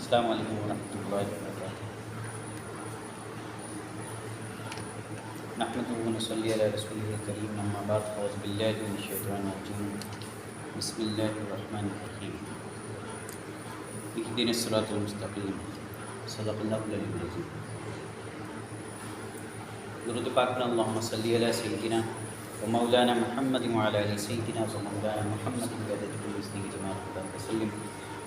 السلام علیکم ورحمۃ اللہ وبرکاتہ۔ نحمدہ و نصلی علی رسولہ الکریم، اما بعد، اعوذ باللہ من الشیطان الرجیم، بسم اللہ الرحمن الرحیم۔ اہدنا الصراط المستقیم، صدق اللہ العلی العظیم۔ درود پاک پر اللہم صلی علی سیدنا و مولانا محمد وعلی آل سیدنا و مولانا محمد بعدد کل اسم جمال خدا وسلم۔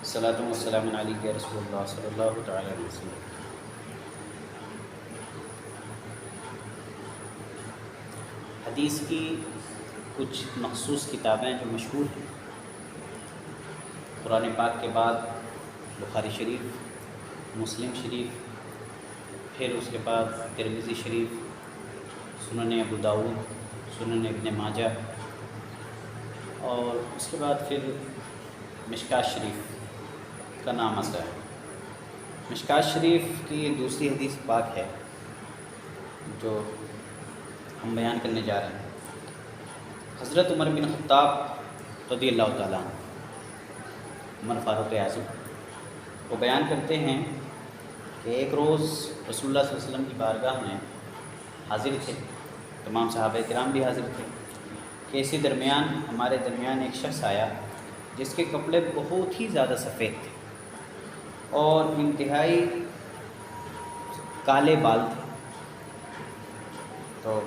صلاۃ و سلام علیک یا رسول اللہ صلی اللہ تعالی علیہ وسلم۔ حدیث کی کچھ مخصوص کتابیں جو مشہور ہیں، قرآن پاک کے بعد بخاری شریف، مسلم شریف، پھر اس کے بعد ترمذی شریف، سنن ابو داؤد، سنن ابن ماجہ، اور اس کے بعد پھر مشکات شریف کا نام آتا ہے۔ مشکات شریف کی دوسری حدیث پاک ہے جو ہم بیان کرنے جا رہے ہیں۔ حضرت عمر بن خطاب رضی اللہ تعالیٰ عنہ، عمر فاروق اعظم، وہ بیان کرتے ہیں کہ ایک روز رسول اللہ صلی اللہ علیہ وسلم کی بارگاہ میں حاضر تھے، تمام صحابہ کرام بھی حاضر تھے، کہ اسی درمیان ہمارے درمیان ایک شخص آیا جس کے کپڑے بہت ہی زیادہ سفید تھے اور انتہائی کالے بال تھے، تو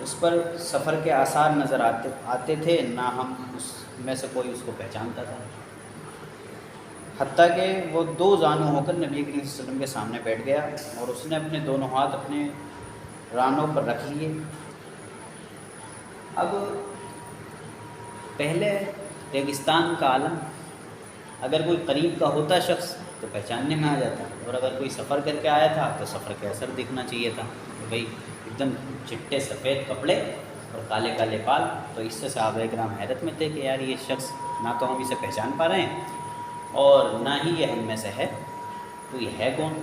اس پر سفر کے آثار نظر آتے تھے، نہ ہم اس میں سے کوئی اس کو پہچانتا تھا، حتیٰ کہ وہ دو زانو ہو کر نبی کریم صلی اللہ علیہ وسلم کے سامنے بیٹھ گیا اور اس نے اپنے دونوں ہاتھ اپنے رانوں پر رکھ لیے۔ اب پہلے ریگستان کا عالم، اگر کوئی قریب کا ہوتا شخص تو پہچاننے میں آ جاتا، اور اگر کوئی سفر کر کے آیا تھا تو سفر کے اثر دکھنا چاہیے تھا کہ بھئی ایک دم چٹے سفید کپڑے اور کالے کالے بال، تو اس سے صحابہ کرام حیرت میں تھے کہ یار یہ شخص نہ تو ہم اسے پہچان پا رہے ہیں اور نہ ہی یہ ہم میں سے ہے، تو یہ ہے کون؟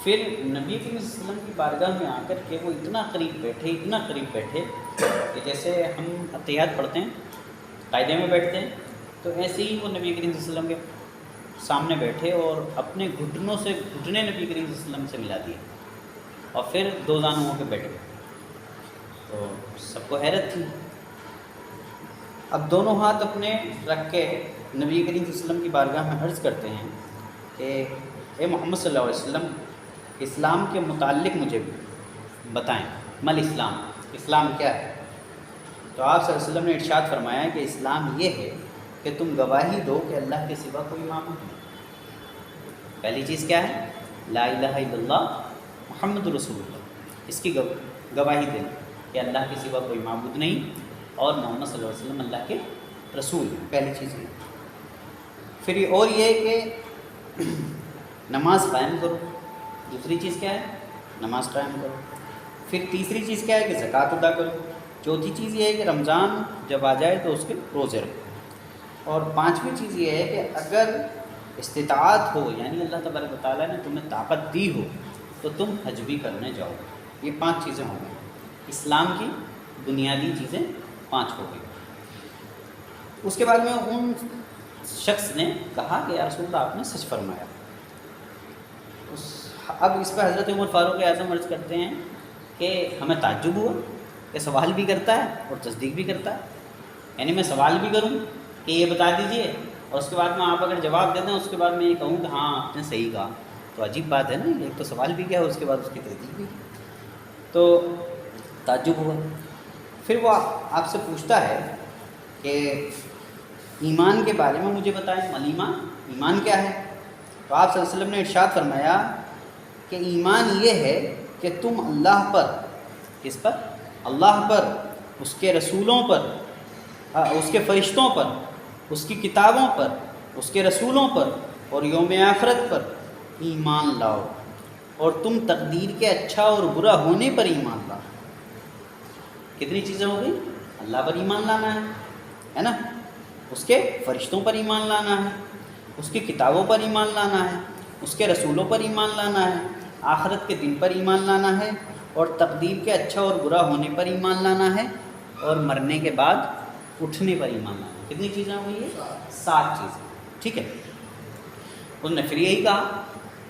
پھر نبی کریم صلی اللہ علیہ وسلم کی بارگاہ میں آ کر کے وہ اتنا قریب بیٹھے کہ جیسے ہم اتحیات پڑھتے ہیں، قاعدے میں بیٹھتے ہیں، تو ایسے ہی وہ نبی کریم صلی اللہ علیہ وسلم کے سامنے بیٹھے اور اپنے گھٹنوں سے گھٹنے نبی کریم صلی اللہ علیہ وسلم سے ملا دیے اور پھر دو زانوں ہو کے بیٹھ گئے، تو سب کو حیرت تھی۔ اب دونوں ہاتھ اپنے رکھ کے نبی کریم صلی اللہ علیہ وسلم کی بارگاہ میں عرض کرتے ہیں کہ اے محمد صلی اللہ علیہ وسلم، اسلام کے متعلق مجھے بتائیں، مل اسلام، اسلام کیا ہے؟ تو آپ صلی اللہ علیہ وسلم نے ارشاد فرمایا کہ اسلام یہ ہے کہ تم گواہی دو کہ اللہ کے سوا کوئی معبود نہیں۔ پہلی چیز کیا ہے؟ لا الہ الا اللہ محمد رسول اللہ، اس کی گواہی دیں کہ اللہ کے سوا کوئی معبود نہیں اور محمد صلی اللہ علیہ وسلم اللہ کے رسول ہیں، پہلی چیز ہے۔ پھر اور یہ کہ نماز قائم کرو، دوسری چیز کیا ہے؟ نماز قائم کرو۔ پھر تیسری چیز کیا ہے کہ زکوٰۃ ادا کرو۔ چوتھی چیز یہ ہے کہ رمضان جب آ جائے تو اس کے روزے رکھو۔ اور پانچویں چیز یہ ہے کہ اگر استطاعت ہو، یعنی اللہ تبارک و تعالیٰ نے تمہیں طاقت دی ہو تو تم حج بھی کرنے جاؤ۔ یہ 5 چیزیں ہوں گی، اسلام کی بنیادی چیزیں 5 ہو گئی۔ اس کے بعد میں ان شخص نے کہا کہ یا رسول اللہ آپ نے سچ فرمایا۔ اب اس پہ حضرت عمر فاروق اعظم عرض کرتے ہیں کہ ہمیں تعجب ہوا کہ سوال بھی کرتا ہے اور تصدیق بھی کرتا ہے، یعنی میں سوال بھی کروں کہ یہ بتا دیجئے اور اس کے بعد میں آپ اگر جواب دے دیں اس کے بعد میں یہ کہوں کہ ہاں آپ نے صحیح کہا، تو عجیب بات ہے نا، ایک تو سوال بھی کیا اس کے بعد اس کی تصدیق بھی، تو تعجب ہوا۔ پھر وہ آپ سے پوچھتا ہے کہ ایمان کے بارے میں مجھے بتائیں، ایمان، ایمان کیا ہے؟ تو آپ صلی اللہ علیہ وسلم نے ارشاد فرمایا کہ ایمان یہ ہے کہ تم اللہ پر، کس پر؟ اللہ پر، اس کے رسولوں پر، اس کے فرشتوں پر، اس کی کتابوں پر، اس کے رسولوں پر اور یوم آخرت پر ایمان لاؤ، اور تم تقدیر کے اچھا اور برا ہونے پر ایمان لاؤ۔ کتنی چیزیں ہو گئی؟ اللہ پر ایمان لانا ہے نا، اس کے فرشتوں پر ایمان لانا ہے، اس کی کتابوں پر ایمان لانا ہے، اس کے رسولوں پر ایمان لانا ہے، آخرت کے دن پر ایمان لانا ہے، اور تقدیر کے اچھا اور برا ہونے پر ایمان لانا ہے، اور مرنے کے بعد اٹھنے پر ایمان لانا ہے۔ کتنی چیزیں ہوئی ہیں؟ 7 چیزیں، ٹھیک ہے۔ انہوں نے پھر یہی کہا،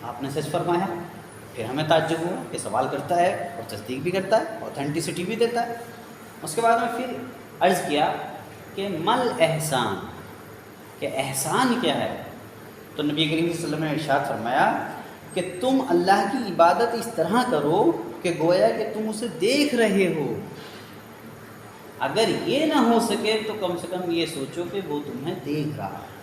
آپ نے سچ فرمایا۔ پھر ہمیں تعجب ہوا کہ سوال کرتا ہے اور تصدیق بھی کرتا ہے، اوتھینٹسٹی بھی دیتا ہے۔ اس کے بعد میں پھر عرض کیا کہ مل احسان، کہ احسان کیا ہے؟ تو نبی کریم صلی اللہ علیہ وسلم نے ارشاد فرمایا کہ تم اللہ کی عبادت اس طرح کرو کہ گویا کہ تم اسے دیکھ رہے ہو۔ اگر یہ نہ ہو سکے تو کم سے کم یہ سوچو کہ وہ تمہیں دیکھ رہا ہے۔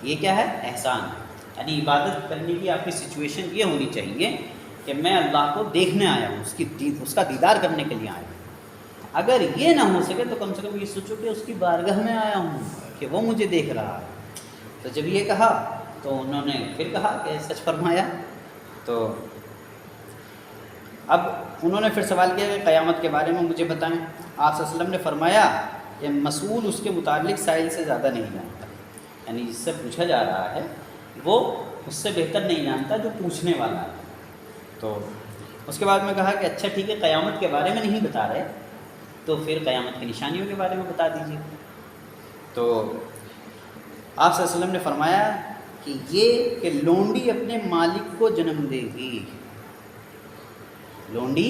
یہ کیا ہے؟ احسان۔ یعنی عبادت کرنے کی آپ کی سچویشن یہ ہونی چاہیے کہ میں اللہ کو دیکھنے آیا ہوں، اس کا دیدار کرنے کے لیے آیا ہوں۔ اگر یہ نہ ہو سکے تو کم سے کم یہ سوچو کہ اس کی بارگاہ میں آیا ہوں کہ وہ مجھے دیکھ رہا ہے۔ تو جب یہ کہا تو انہوں نے پھر کہا کہ سچ فرمایا۔ تو اب انہوں نے پھر سوال کیا کہ قیامت کے بارے میں مجھے بتائیں۔ آپ صلی اللہ علیہ وسلم نے فرمایا کہ مسئول اس کے متعلق سائل سے زیادہ نہیں جانتا، یعنی جس سے پوچھا جا رہا ہے وہ اس سے بہتر نہیں جانتا جو پوچھنے والا ہے۔ تو اس کے بعد میں کہا کہ اچھا ٹھیک ہے، قیامت کے بارے میں نہیں بتا رہے تو پھر قیامت کی نشانیوں کے بارے میں بتا دیجیے۔ تو آپ صلی اللہ علیہ وسلم نے فرمایا کہ یہ کہ لونڈی اپنے مالک کو جنم دے گی، لونڈی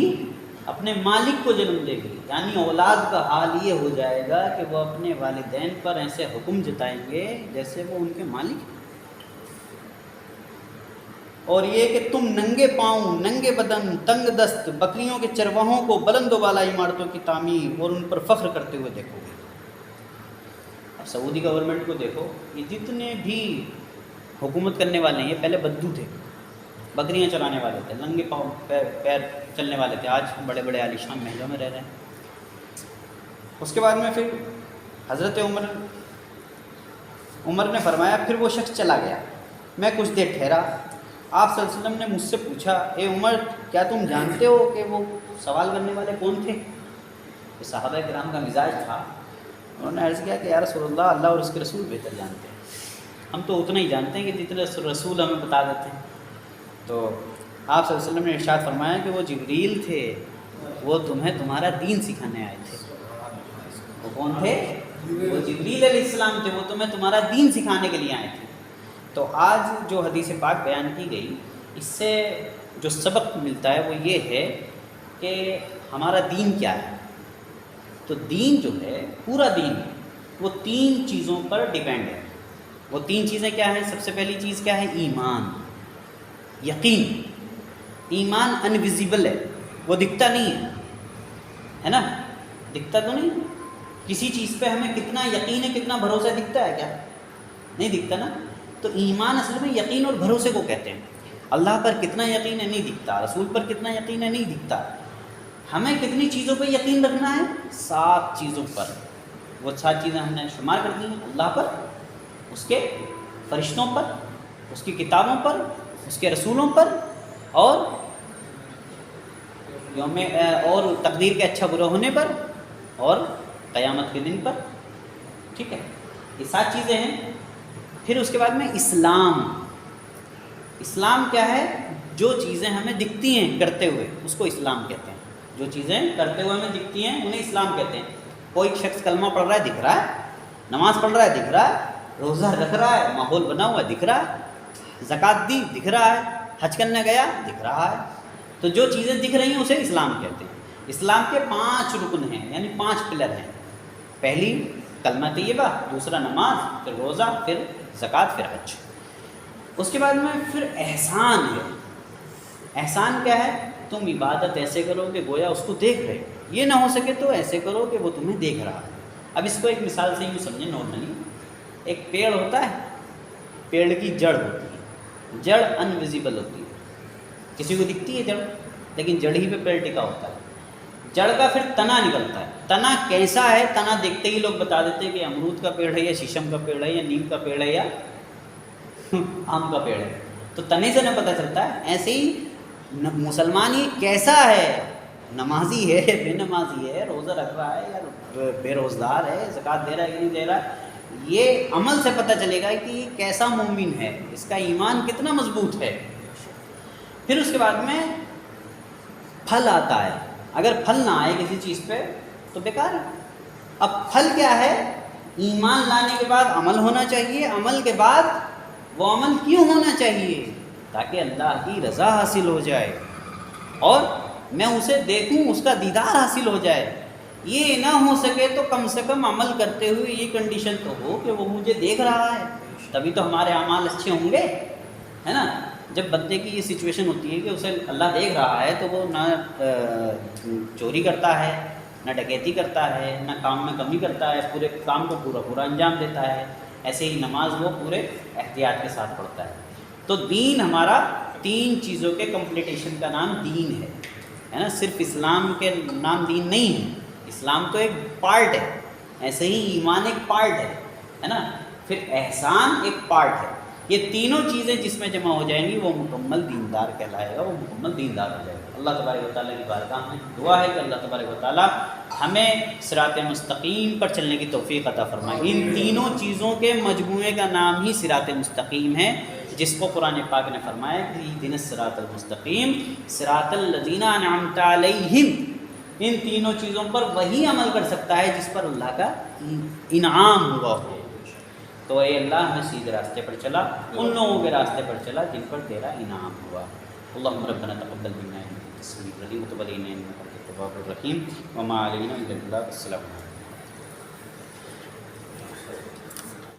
اپنے مالک کو جنم دے گی، یعنی اولاد کا حال یہ ہو جائے گا کہ وہ اپنے والدین پر ایسے حکم جتائیں گے جیسے وہ ان کے مالک ہیں۔ اور یہ کہ تم ننگے پاؤں، ننگے بدن، تنگ دست بکریوں کے چرواہوں کو بلند و بالا عمارتوں کی تعمیر اور ان پر فخر کرتے ہوئے دیکھو گے۔ اب سعودی گورنمنٹ کو دیکھو، یہ جتنے بھی حکومت کرنے والے ہیں یہ پہلے بدو تھے، بکریاں چلانے والے تھے، ننگے پاؤں پیر چلنے والے تھے، آج بڑے بڑے عالیشان محلوں میں رہ رہے ہیں۔ اس کے بعد میں پھر حضرت عمر نے فرمایا، پھر وہ شخص چلا گیا، میں کچھ دیر ٹھہرا۔ آپ صلی اللہ علیہ وسلم نے مجھ سے پوچھا، اے عمر کیا تم جانتے ہو کہ وہ سوال کرنے والے کون تھے؟ یہ صحابہ کرام کا مزاج تھا۔ انہوں نے عرض کیا کہ یا رسول اللہ، اللہ اور اس کے رسول بہتر جانتے ہیں، ہم تو اتنا ہی جانتے ہیں کہ جتنے رسول ہمیں بتا دیتے ہیں۔ تو آپ صلی اللہ علیہ وسلم نے ارشاد فرمایا کہ وہ جبریل تھے، وہ تمہیں تمہارا دین سکھانے آئے تھے۔ وہ کون تھے؟ وہ جبریل علیہ السلام تھے، وہ تمہیں تمہارا دین سکھانے کے لیے آئے تھے۔ تو آج جو حدیث پاک بیان کی گئی، اس سے جو سبق ملتا ہے وہ یہ ہے کہ ہمارا دین کیا ہے۔ تو دین جو ہے، پورا دین، وہ 3 چیزوں پر ڈیپینڈ ہے۔ وہ 3 چیزیں کیا ہیں؟ سب سے پہلی چیز کیا ہے؟ ایمان، یقین۔ ایمان انویزیبل ہے، وہ دکھتا نہیں ہے نا، دکھتا تو نہیں۔ کسی چیز پہ ہمیں کتنا یقین ہے، کتنا بھروسہ دکھتا ہے کیا؟ نہیں دکھتا نا۔ تو ایمان اصل میں یقین اور بھروسے کو کہتے ہیں۔ اللہ پر کتنا یقین ہے؟ نہیں دکھتا۔ رسول پر کتنا یقین ہے؟ نہیں دکھتا۔ ہمیں کتنی چیزوں پہ یقین رکھنا ہے؟ 7 چیزوں پر۔ وہ 7 چیزیں ہم نے شمار کر دی ہیں، اللہ پر، اس کے فرشتوں پر، اس کی کتابوں پر، اس کے رسولوں پر، اور اور تقدیر کے اچھا برا ہونے پر، اور قیامت کے دن پر۔ ٹھیک ہے، یہ 7 چیزیں ہیں۔ پھر اس کے بعد میں اسلام۔ اسلام کیا ہے؟ جو چیزیں ہمیں دکھتی ہیں کرتے ہوئے اس کو اسلام کہتے ہیں۔ جو چیزیں کرتے ہوئے ہمیں دکھتی ہیں انہیں اسلام کہتے ہیں۔ کوئی شخص کلمہ پڑھ رہا ہے دکھ رہا ہے، نماز پڑھ رہا ہے دکھ رہا ہے، روزہ رکھ رہا ہے، ماحول بنا ہوا دکھ رہا ہے، زکوٰۃ دی دکھ رہا ہے، حج کرنے گیا دکھ رہا ہے۔ تو جو چیزیں دکھ رہی ہیں اسے اسلام کہتے ہیں۔ اسلام کے 5 رکن ہیں، یعنی 5 پلر ہیں۔ پہلی کلمہ طیبہ، دوسرا نماز، پھر روزہ، پھر زکوٰۃ، پھر حج۔ اس کے بعد میں پھر احسان ہے۔ احسان کیا ہے؟ تم عبادت ایسے کرو کہ گویا اس کو دیکھ رہے ہو، یہ نہ ہو سکے تو ایسے کرو کہ وہ تمہیں دیکھ رہا ہے۔ اب اس کو ایک مثال سے یوں سمجھیں، نارملی ایک پیڑ ہوتا ہے، پیڑ کی جڑ ہوتی ہے، جڑ انویزیبل ہوتی ہے، کسی کو دکھتی ہے جڑ، لیکن جڑ ہی پہ پیڑ ٹکا ہوتا ہے۔ جڑ کا پھر تنا نکلتا ہے۔ تنا کیسا ہے؟ تنا دیکھتے ہی لوگ بتا دیتے ہیں کہ امرود کا پیڑ ہے یا شیشم کا پیڑ ہے یا نیم کا پیڑ ہے یا آم کا پیڑ ہے۔ تو تنے سے نہ پتہ چلتا ہے۔ ایسے ہی مسلمان ہی کیسا ہے؟ نمازی ہے، بے نمازی ہے، روزہ رکھ رہا ہے یا بے روزدار ہے، زکوٰۃ دے رہا ہے کہ نہیں دے رہا ہے، یہ عمل سے پتہ چلے گا کہ یہ کیسا مومن ہے، اس کا ایمان کتنا مضبوط ہے۔ پھر اس کے بعد میں پھل آتا ہے۔ اگر پھل نہ آئے کسی چیز پہ تو بیکار ہے۔ اب پھل کیا ہے؟ ایمان لانے کے بعد عمل ہونا چاہیے، عمل کے بعد وہ عمل کیوں ہونا چاہیے؟ تاکہ اللہ کی رضا حاصل ہو جائے اور میں اسے دیکھوں، اس کا دیدار حاصل ہو جائے۔ یہ نہ ہو سکے تو کم سے کم عمل کرتے ہوئے یہ کنڈیشن تو ہو کہ وہ مجھے دیکھ رہا ہے، تبھی تو ہمارے اعمال اچھے ہوں گے، ہے نا۔ جب بندے کی یہ سچویشن ہوتی ہے کہ اسے اللہ دیکھ رہا ہے تو وہ نہ چوری کرتا ہے، نہ ڈکیتی کرتا ہے، نہ کام میں کمی کرتا ہے، پورے کام کو پورا انجام دیتا ہے۔ ایسے ہی نماز وہ پورے احتیاط کے ساتھ پڑھتا ہے۔ تو دین ہمارا 3 چیزوں کے کمپلیٹیشن کا نام دین ہے نا۔ صرف اسلام کے نام دین نہیں ہے، اسلام تو ایک پارٹ ہے، ایسے ہی ایمان ایک پارٹ ہے نا، پھر احسان ایک پارٹ ہے۔ یہ تینوں چیزیں جس میں جمع ہو جائیں گی وہ مکمل دیندار کہلائے گا، وہ مکمل دیندار ہو جائے گا۔ اللہ تبارک و تعالیٰ کی بارگاہ میں دعا ہے کہ اللہ تبارک و تعالیٰ ہمیں صراط مستقیم پر چلنے کی توفیق عطا فرمائے۔ ان تینوں چیزوں کے مجموعے کا نام ہی صراط مستقیم ہے، جس کو قرآن پاک نے فرمایا کہ اہدنا الصراط المستقیم صراط الذین انعمت علیہم۔ ان تینوں چیزوں پر وہی عمل کر سکتا ہے جس پر اللہ کا انعام ہوا ہو۔ تو اے اللہ ہمیں سیدھے راستے پر چلا، ان لوگوں کے راستے پر چلا جن پر تیرا انعام ہوا۔ اللہم ربنا تقبل منا انک انت السمیع العلیم وتب علینا انک انت التواب الرحیم وما علینا الا البلاغ۔ السلام علیکم۔